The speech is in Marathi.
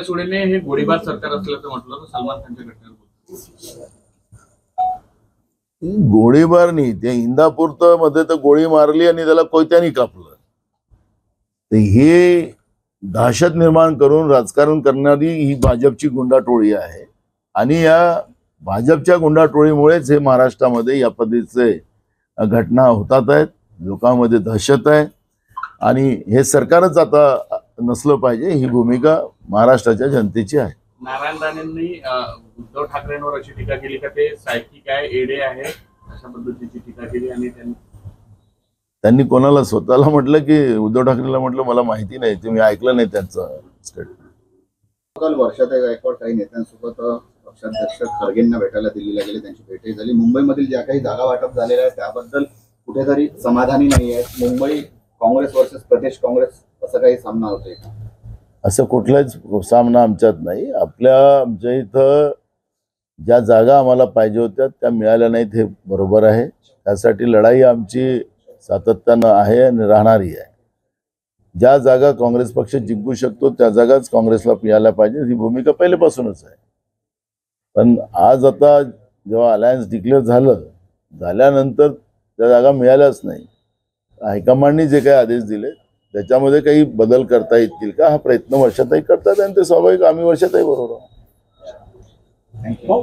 सुप्रिया सुळेने हे गोळीबार सरकार असल्याचं म्हटलं तर सलमान खानच्या घटनेवर गोळीबार नाही, ते इंदापूर मध्ये तर गोळी मारली आणि त्याला कोयत्याने कापलं. तर हे दहशत निर्माण करून राजकारण करणारी ही भाजपची गुंडाटोळी आहे आणि या भाजपच्या गुंडाटोळीमुळेच हे महाराष्ट्रामध्ये या पद्धतीचे घटना होतात आहेत. लोकांमध्ये दहशत आहे आणि हे सरकारच आता नसलं पाहिजे, ही भूमिका महाराष्ट्राच्या जनतेची आहे. नारायण राणेंनी उद्धव ठाकरेंवर अशी टीका केली का ते सायकिक आहे, एडे आहे, अशा पद्धतीची टीका केली. आणि त्यांनी कोणाला स्वतःला म्हटलं की उद्धव ठाकरेंना म्हटलं मला माहिती नाही, ते मी ऐकलं नाही त्यांचं स्टेटमेंट. काल वर्षाताई गायकवाड काही नेत्यांसोबत पक्षाध्यक्ष खरगेंना भेटायला दिल्लीला गेले, त्यांची भेटही झाली. मुंबईमधील ज्या काही जागा वाटप झालेल्या आहेत त्याबद्दल कुठेतरी समाधानी नाही आहेत. मुंबई काँग्रेस वर्सेस प्रदेश काँग्रेस असं काही सामना होतोय का? असं कुठलाच सामना आमच्यात नाही. आमच्या इथं ज्या जागा आम्हाला पाहिजे होत्या त्या मिळाल्या नाहीत, हे बरोबर आहे. त्यासाठी लढाई आमची सातत्यानं आहे आणि राहणारी आहे. ज्या जागा काँग्रेस पक्ष जिंकू शकतो त्या जागाच काँग्रेसला मिळायला पाहिजे, ही भूमिका पहिल्यापासूनच आहे. पण आज आता जेव्हा अलायन्स डिक्लेअर झाल्यानंतर त्या जागा मिळाल्याच नाही. हायकमांडनी जे काही आदेश दिले त्याच्यामध्ये काही बदल करता येतील का, हा प्रयत्न वर्षाताई करतात आणि ते स्वाभाविक आम्ही वर्षाताई बरोबर आहोत. थँक्यू.